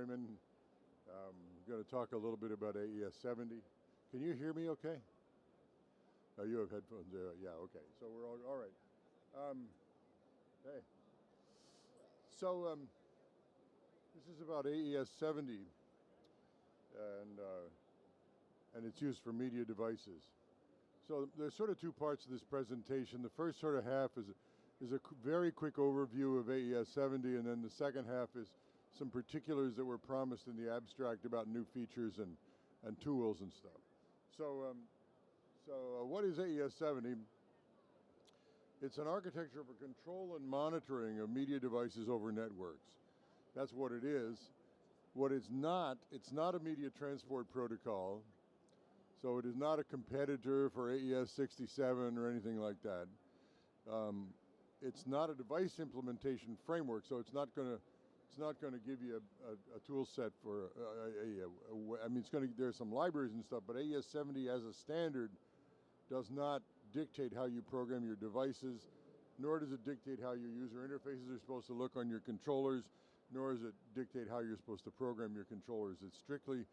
Simon. I'm going to talk a little bit about AES70. Can you hear me okay? Oh, you have headphones there. Yeah, okay. So we're all right. Hey. So this is about AES70 and its use for media devices. So there's sort of two parts of this presentation. The first sort of half is a very quick overview of AES70, and then the second half is some particulars that were promised in the abstract about new features and tools and stuff. So what is AES70? It's an architecture for control and monitoring of media devices over networks. That's what it is. What it's not a media transport protocol. So it is not a competitor for AES67 or anything like that. It's not a device implementation framework, so it's not going to give you a tool set for I mean, there's some libraries and stuff, but AES70 as a standard does not dictate how you program your devices, nor does it dictate how your user interfaces are supposed to look on your controllers, nor does it dictate how you're supposed to program your controllers. It's strictly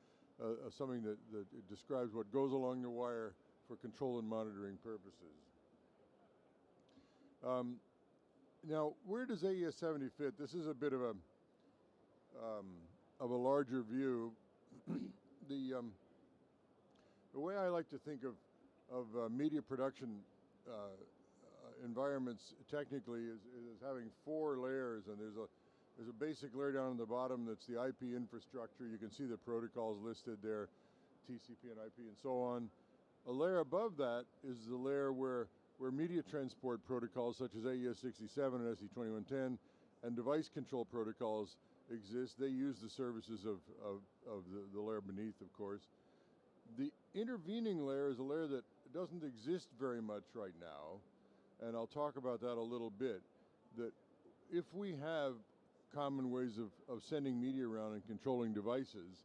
something that describes what goes along the wire for control and monitoring purposes. Now, where does AES70 fit? This is a bit of a larger view. The way I like to think of media production environments technically is having four layers, and there's a basic layer down on the bottom that's the IP infrastructure. You can see the protocols listed there, TCP and IP and so on. A layer above that is the layer where media transport protocols such as AES67 and SE2110 and device control protocols exist. They use the services of the layer beneath, of course. The intervening layer is a layer that doesn't exist very much right now, and I'll talk about that a little bit. That if we have common ways of sending media around and controlling devices,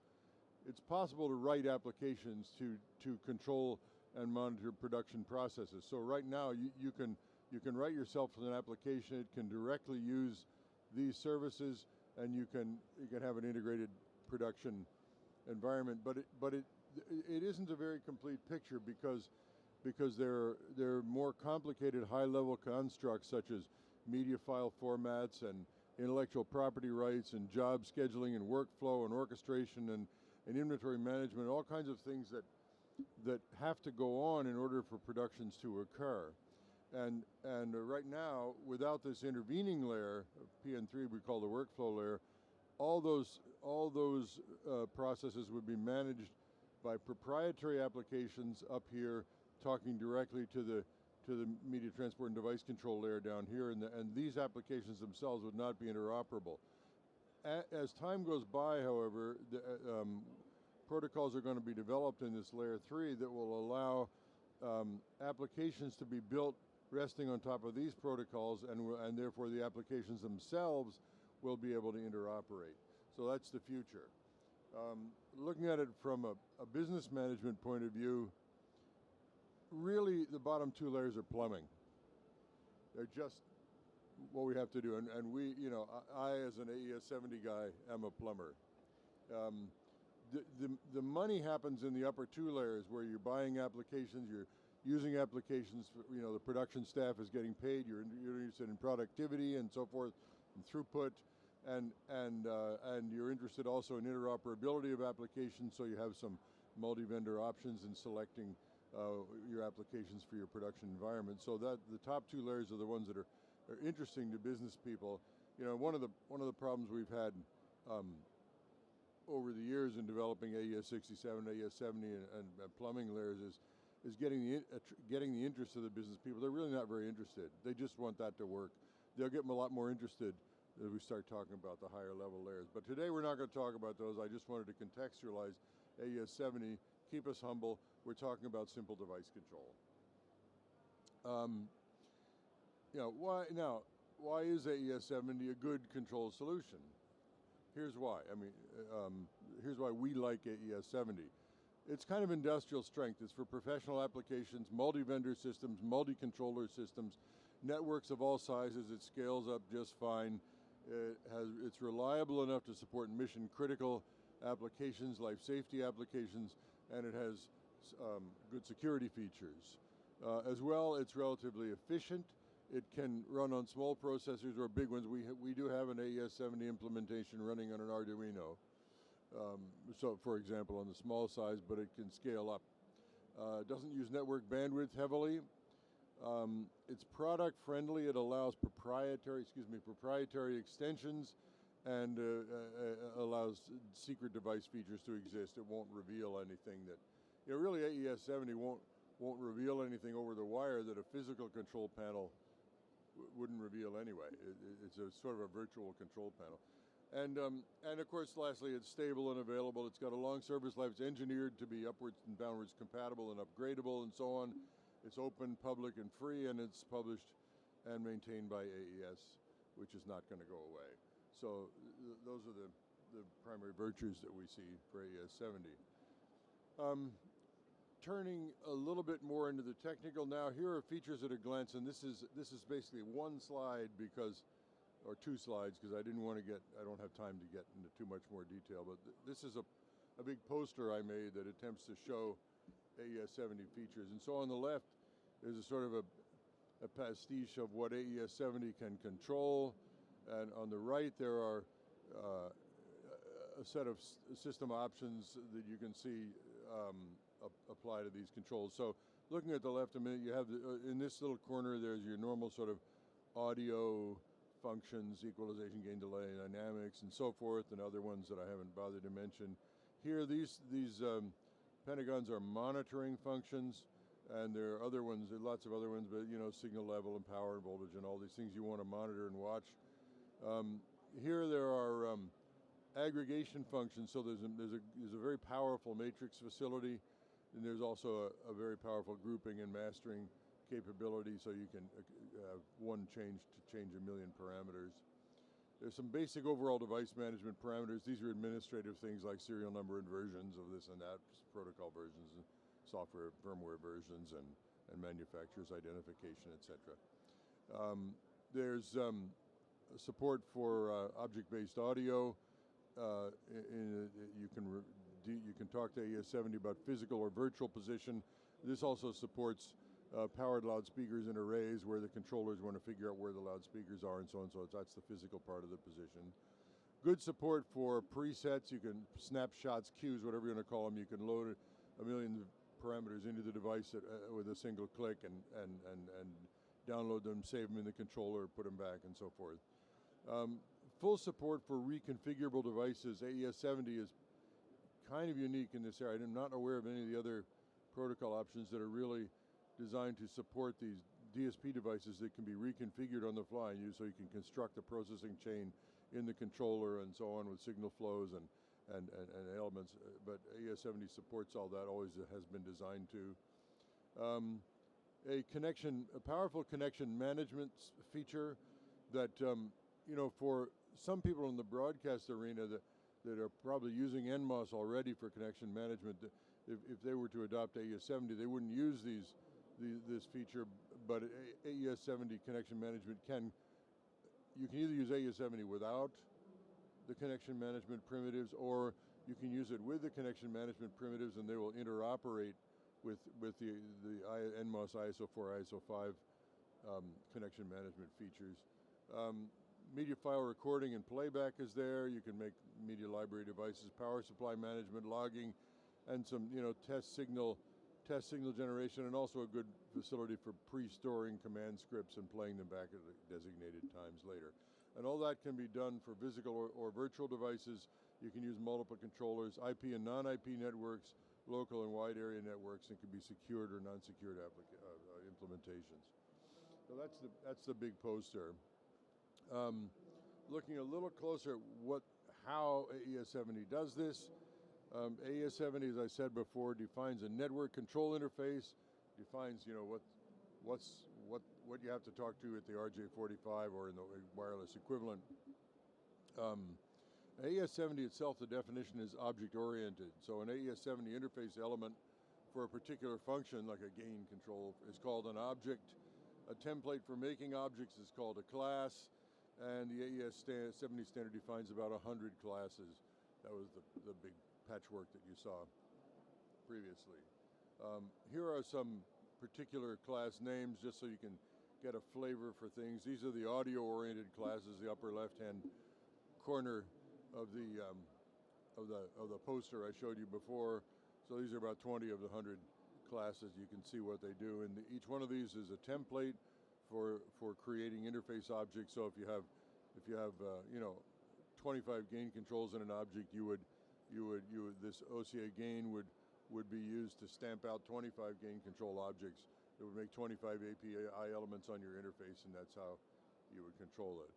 it's possible to write applications to control and monitor production processes. So right now you can write yourself an application. It can directly use these services, and you can have an integrated production environment. But it isn't a very complete picture because there are more complicated high-level constructs such as media file formats and intellectual property rights and job scheduling and workflow and orchestration and inventory management, all kinds of things that have to go on in order for productions to occur. And right now, without this intervening layer of PN3, we call the workflow layer, all those processes would be managed by proprietary applications up here, talking directly to the media transport and device control layer down here, and these applications themselves would not be interoperable. As time goes by, however, protocols are going to be developed in this layer 3 that will allow applications to be built resting on top of these protocols, and therefore the applications themselves will be able to interoperate. So that's the future. Looking at it from a business management point of view, really the bottom two layers are plumbing. They're just what we have to do, and we, I as an AES70 guy am a plumber. The money happens in the upper two layers where you're buying applications, you're using applications, the production staff is getting paid, you're interested in productivity and so forth, and throughput, and you're interested also in interoperability of applications, so you have some multi-vendor options in selecting your applications for your production environment. So that the top two layers are the ones that are interesting to business people. One of the problems we've had over the years in developing AES67, AES70, and plumbing layers is getting the interest of the business people. They're really not very interested. They just want that to work. They'll get a lot more interested as we start talking about the higher level layers. But today we're not going to talk about those. I just wanted to contextualize AES70, keep us humble. We're talking about simple device control. Why is AES70 a good control solution? Here's why. Here's why we like AES70. It's kind of industrial strength. It's for professional applications, multi-vendor systems, multi-controller systems, networks of all sizes. It scales up just fine. It's reliable enough to support mission-critical applications, life safety applications, and it has good security features. As well, it's relatively efficient. It can run on small processors or big ones. We do have an AES70 implementation running on an Arduino. So, for example, on the small size, but it can scale up. It doesn't use network bandwidth heavily. It's product friendly. It allows proprietary extensions and allows secret device features to exist. It won't reveal anything that, really AES70 won't reveal anything over the wire that a physical control panel wouldn't reveal anyway. It's a sort of a virtual control panel. And of course, lastly, it's stable and available. It's got a long service life. It's engineered to be upwards and downwards compatible and upgradable and so on. It's open, public, and free, and it's published and maintained by AES, which is not going to go away. So those are the primary virtues that we see for AES70. Turning a little bit more into the technical now, here are features at a glance, and this is basically one slide or two slides, because I don't have time to get into too much more detail, but this is a big poster I made that attempts to show AES70 features. And so on the left is a sort of a pastiche of what AES70 can control, and on the right there are a set of system options that you can see apply to these controls. So looking at the left a minute, you have in this little corner there's your normal sort of audio functions, equalization, gain, delay, dynamics, and so forth, and other ones that I haven't bothered to mention. Here, these pentagons are monitoring functions, and there are other ones, lots of other ones, but signal level and power and voltage and all these things you want to monitor and watch. Here there are aggregation functions, so there's a very powerful matrix facility, and there's also a very powerful grouping and mastering capability, so you can have one change to change 1 million parameters. There's some basic overall device management parameters. These are administrative things like serial number and versions of this and that, protocol versions and software, firmware versions, and manufacturer's identification, etc. There's support for object-based audio. You can talk to AES70 about physical or virtual position. This also supports powered loudspeakers and arrays where the controllers want to figure out where the loudspeakers are and so on. So that's the physical part of the position. Good support for presets. You can snapshots, cues, whatever you want to call them. You can load 1 million parameters into the device with a single click and download them, save them in the controller, put them back, and so forth. Full support for reconfigurable devices. AES70 is kind of unique in this area. I'm not aware of any of the other protocol options that are really designed to support these DSP devices that can be reconfigured on the fly, so you can construct a processing chain in the controller and so on with signal flows and elements. But AES70 supports all that, always has been designed to. A powerful connection management feature that for some people in the broadcast arena that are probably using NMOS already for connection management, if they were to adopt AES70, they wouldn't use this feature, but AES70 connection management you can either use AES70 without the connection management primitives, or you can use it with the connection management primitives, and they will interoperate with the NMOS ISO4, ISO5 connection management features. Media file recording and playback is there. You can make media library devices, power supply management, logging, and some test signal generation, and also a good facility for pre-storing command scripts and playing them back at designated times later. And all that can be done for physical or virtual devices. You can use multiple controllers, IP and non-IP networks, local and wide area networks, and can be secured or non-secured implementations. So that's the big poster. Looking a little closer at how AES70 does this. AES70, as I said before, defines a network control interface, defines what you have to talk to at the RJ45 or in the wireless equivalent. AES70 itself, the definition is object-oriented. So an AES70 interface element for a particular function, like a gain control, is called an object. A template for making objects is called a class. and the AES70 standard defines about 100 classes. That was the big patchwork that you saw previously. Here are some particular class names just so you can get a flavor for things. These are the audio-oriented classes, the upper left-hand corner of the poster I showed you before. So these are about 20 of the 100 classes. You can see what they do, and each one of these is a template for creating interface objects. So if you have you know, 25 gain controls in an object, this OCA gain would be used to stamp out 25 gain control objects. It would make 25 API elements on your interface, and that's how you would control it.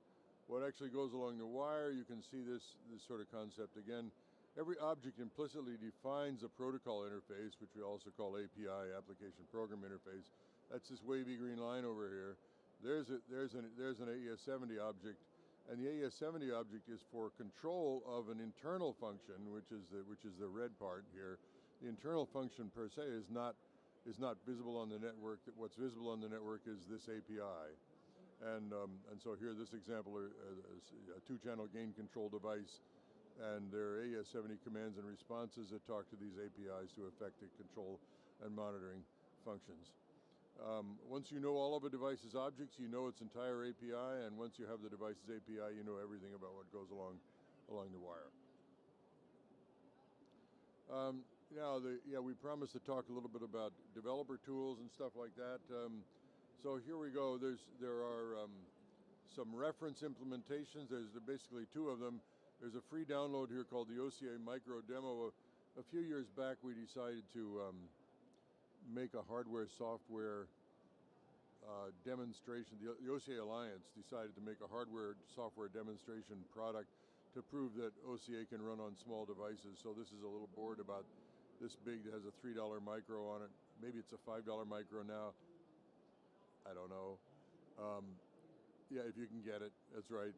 What actually goes along the wire, you can see this sort of concept again. Every object implicitly defines a protocol interface, which we also call API, Application Program Interface. That's this wavy green line over here. There's an AES70 object, and the AES70 object is for control of an internal function, which is the red part here. The internal function per se is not visible on the network. What's visible on the network is this API. And so here, this example is a two-channel gain control device, and there are AES70 commands and responses that talk to these APIs to effect the control and monitoring functions. Once you know all of a device's objects, you know its entire API, and once you have the device's API, you know everything about what goes along the wire. Now, we promised to talk a little bit about developer tools and stuff like that. So here we go. There are some reference implementations. There's basically two of them. There's a free download here called the OCA Micro Demo. A few years back, we decided to make a hardware-software demonstration. The OCA Alliance decided to make a hardware-software demonstration product to prove that OCA can run on small devices. So this is a little board about this big that has a $3 micro on it. Maybe it's a $5 micro now. I don't know. Yeah, if you can get it, that's right.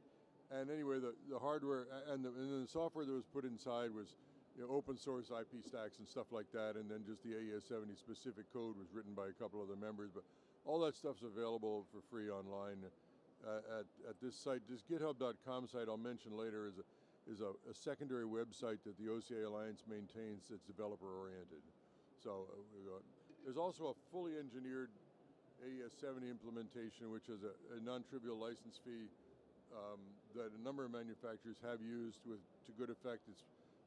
And anyway, the hardware and the software that was put inside was, you know, open source IP stacks and stuff like that, and then just the AES70 specific code was written by a couple of the members, but all that stuff's available for free online at this site. This github.com site I'll mention later is a secondary website that the OCA Alliance maintains that's developer oriented. So there's also a fully engineered AES70 implementation, which is a non-trivial license fee that a number of manufacturers have used to good effect. It's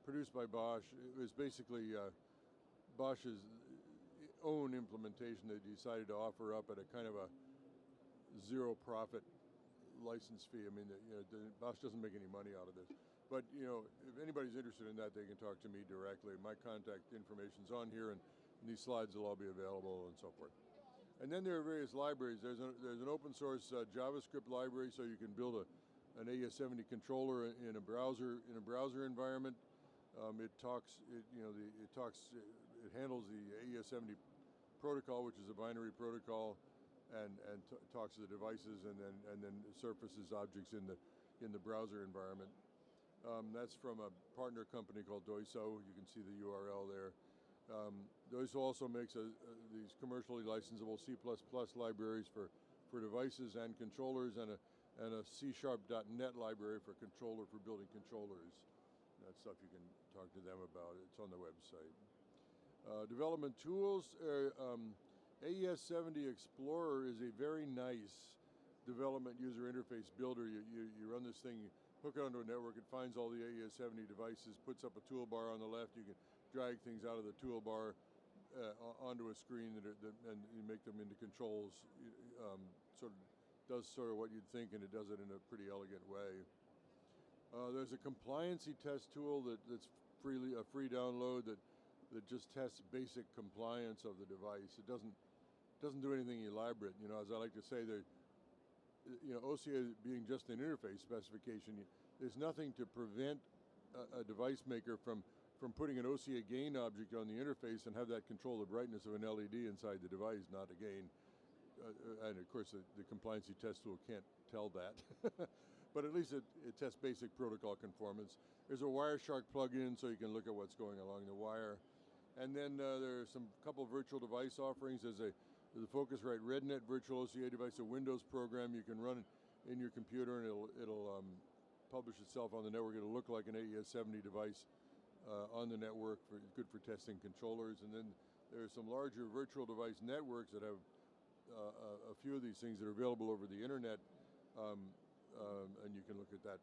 produced by Bosch. It was basically Bosch's own implementation they decided to offer up at a kind of a zero profit license fee. I mean, you know, Bosch doesn't make any money out of this. But, you know, if anybody's interested in that, they can talk to me directly. My contact information's on here, and these slides will all be available and so forth. And then there are various libraries. There's an open source JavaScript library, so you can build an AES70 controller in a browser environment. It handles the AES70 protocol, which is a binary protocol, and talks to the devices, and then surfaces objects in the browser environment. That's from a partner company called Doiso. You can see the URL there. Doiso also makes these commercially licensable C++ libraries for devices and controllers, and a C#.NET library for building controllers. That stuff you can talk to them about. It's on the website. Development tools. AES70 Explorer is a very nice development user interface builder. You run this thing, you hook it onto a network, it finds all the AES70 devices, puts up a toolbar on the left. You can drag things out of the toolbar onto a screen and you make them into controls. Does sort of what you'd think, and it does it in a pretty elegant way. There's a compliancy test tool that's a free download that just tests basic compliance of the device. It doesn't do anything elaborate. You know, as I like to say, OCA being just an interface specification, there's nothing to prevent a device maker from putting an OCA gain object on the interface and have that control the brightness of an LED inside the device, not a gain. And of course, the compliancy test tool can't tell that. But at least it tests basic protocol conformance. There's a Wireshark plugin, so you can look at what's going along the wire. And then there are couple of virtual device offerings. There's a Focusrite RedNet virtual OCA device, a Windows program. You can run in your computer, and it'll publish itself on the network. It'll look like an AES70 device on the network, good for testing controllers. And then there are some larger virtual device networks that have a few of these things that are available over the internet, and you can look at that.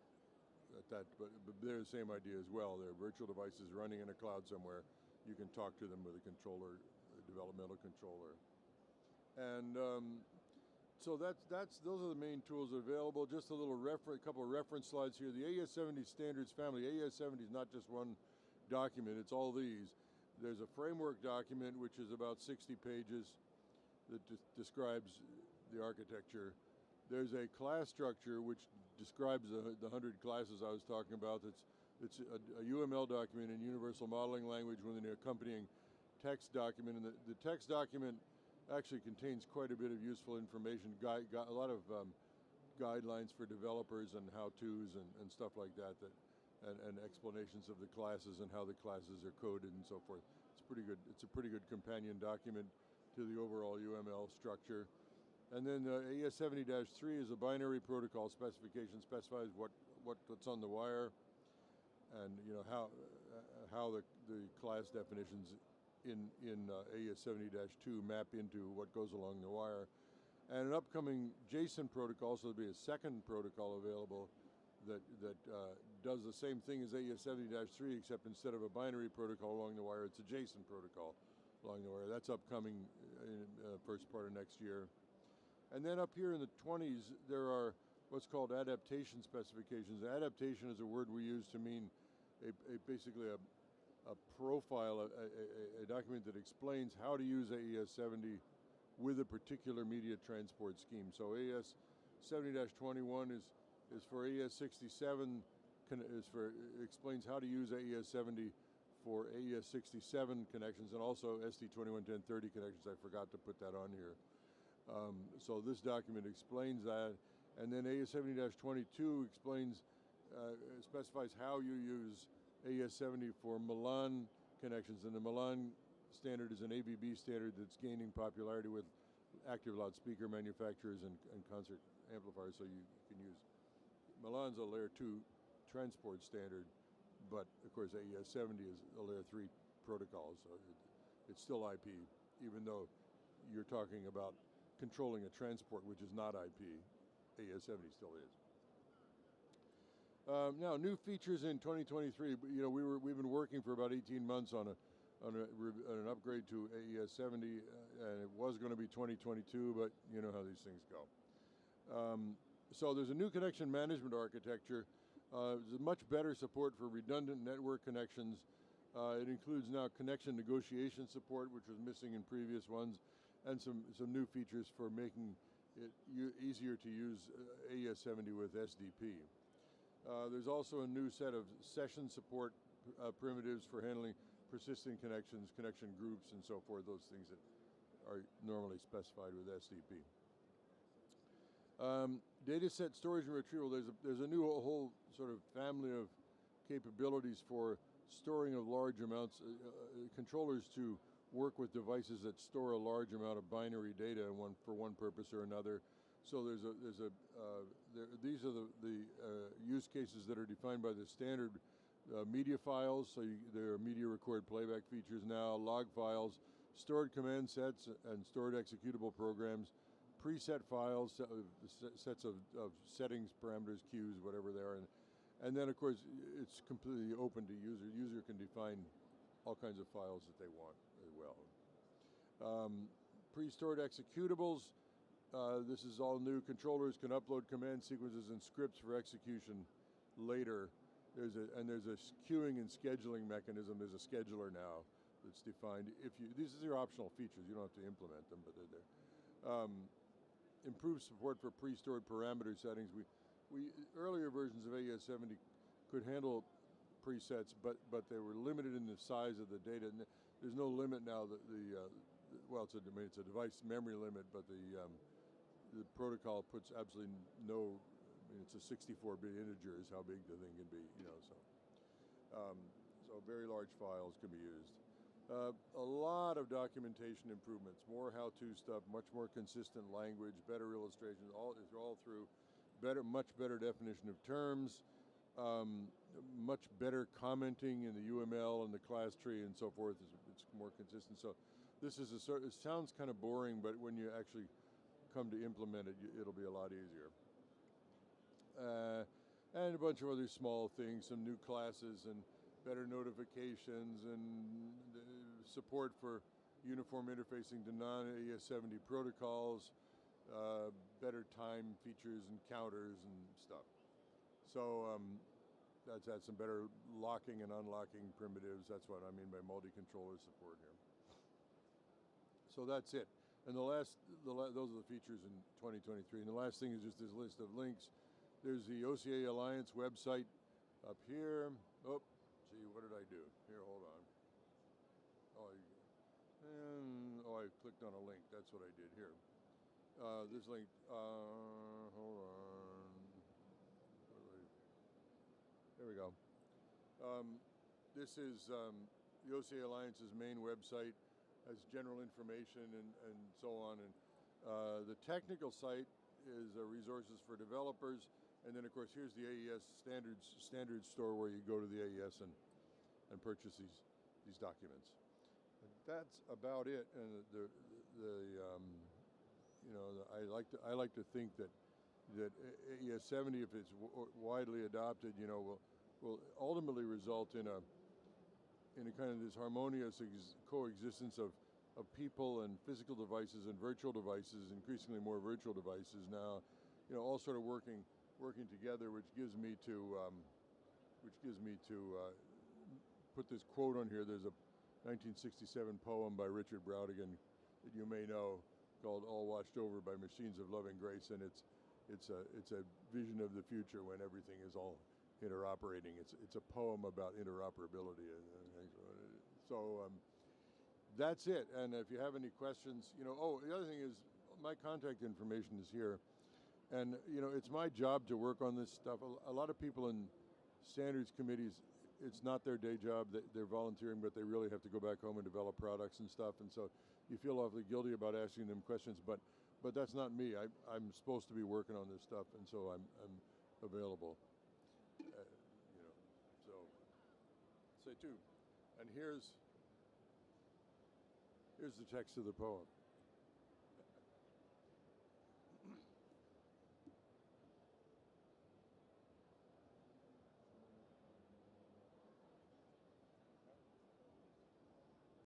But they're the same idea as well. They're virtual devices running in a cloud somewhere. You can talk to them with a controller, a developmental controller. And so those are the main tools available. Just a little couple of reference slides here. The AES70 standards family. AES70 is not just one document, it's all these. There's a framework document which is about 60 pages that describes the architecture. There's a class structure which describes the 100 classes I was talking about. It's a UML document in Universal Modeling Language with an accompanying text document. And the text document actually contains quite a bit of useful information, a lot of guidelines for developers and how-tos and stuff like that, and explanations of the classes and how the classes are coded and so forth. It's pretty good. It's a pretty good companion document to the overall UML structure. And then AES70-3 is a binary protocol specification, specifies what's on the wire, and how the class definitions in AES70-2 map into what goes along the wire. And an upcoming JSON protocol, so there'll be a second protocol available that does the same thing as AES70-3, except instead of a binary protocol along the wire, it's a JSON protocol along the wire. That's upcoming in the first part of next year. And then up here in the 20s, there are what's called adaptation specifications. Adaptation is a word we use to mean basically a profile, a document that explains how to use AES70 with a particular media transport scheme. So AES70-21 is for AES67, explains how to use AES70 for AES67 connections, and also ST211030 connections. I forgot to put that on here. So this document explains that, and then AES70-22 specifies how you use AES70 for MILAN connections, and the MILAN standard is an ABB standard that's gaining popularity with active loudspeaker manufacturers and concert amplifiers, so you can use. MILAN's a layer 2 transport standard, but of course AES70 is a layer 3 protocol, so it's still IP, even though you're talking about controlling a transport which is not IP. AES70 still is. Now, new features in 2023. We've been working for about 18 months on an upgrade to AES70, and it was going to be 2022, but you know how these things go. So there's a new connection management architecture. There's a much better support for redundant network connections. It includes now connection negotiation support, which was missing in previous ones, and some new features for making it easier to use AES70 with SDP. There's also a new set of session support primitives for handling persistent connections, connection groups, and so forth, those things that are normally specified with SDP. Data set storage and retrieval, there's a whole sort of family of capabilities for storing of large amounts, controllers to work with devices that store a large amount of binary data for one purpose or another. So these are the use cases that are defined by the standard media files. So there are media record playback features now, log files, stored command sets and stored executable programs, preset files, sets of settings, parameters, queues, whatever they are, and then of course it's completely open to user. User can define all kinds of files that they want as well. Pre-stored executables. This is all new. Controllers can upload command sequences and scripts for execution later. There's a queuing and scheduling mechanism. There's a scheduler now that's defined. These are optional features. You don't have to implement them, but they're there. Improved support for pre-stored parameter settings. Earlier versions of AES70 could handle presets, but they were limited in the size of the data. And there's no limit now. It's a device memory limit, but the protocol puts absolutely no. It's a 64-bit integer is how big the thing can be. So very large files can be used. A lot of documentation improvements, more how-to stuff, much more consistent language, better illustrations. All through much better definition of terms, much better commenting in the UML and the class tree and so forth. It's more consistent. So this is it sounds kind of boring, but when you actually come to implement it, it'll be a lot easier. And a bunch of other small things, some new classes and better notifications and support for uniform interfacing to non-AES70 protocols, better time features and counters and stuff. So that's had some better locking and unlocking primitives. That's what I mean by multi-controller support here. So that's it. And those are the features in 2023. And the last thing is just this list of links. There's the OCA Alliance website up here. Oh, gee, what did I do? Here, hold on. I clicked on a link. That's what I did here. This link, hold on. There we go. This is the OCA Alliance's main website, has general information and so on. And the technical site is resources for developers. And then, of course, here's the AES standards store where you go to the AES and purchase these documents. And that's about it. And I like to think that AES70, if it's widely adopted, will ultimately result in a kind of this harmonious coexistence of people and physical devices and virtual devices, increasingly more virtual devices now, all sort of working together, which gives me to put this quote on here. There's a 1967 poem by Richard Brautigan that you may know called "All Watched Over by Machines of Loving Grace," and it's a vision of the future when everything is all interoperating. It's a poem about interoperability, so that's it. And if you have any questions, the other thing is my contact information is here, and it's my job to work on this stuff. A lot of people in standards committees, it's not their day job. They're volunteering, but they really have to go back home and develop products and stuff. And so you feel awfully guilty about asking them questions, but that's not me. I'm supposed to be working on this stuff, and so I'm available. So say too. And here's the text of the poem.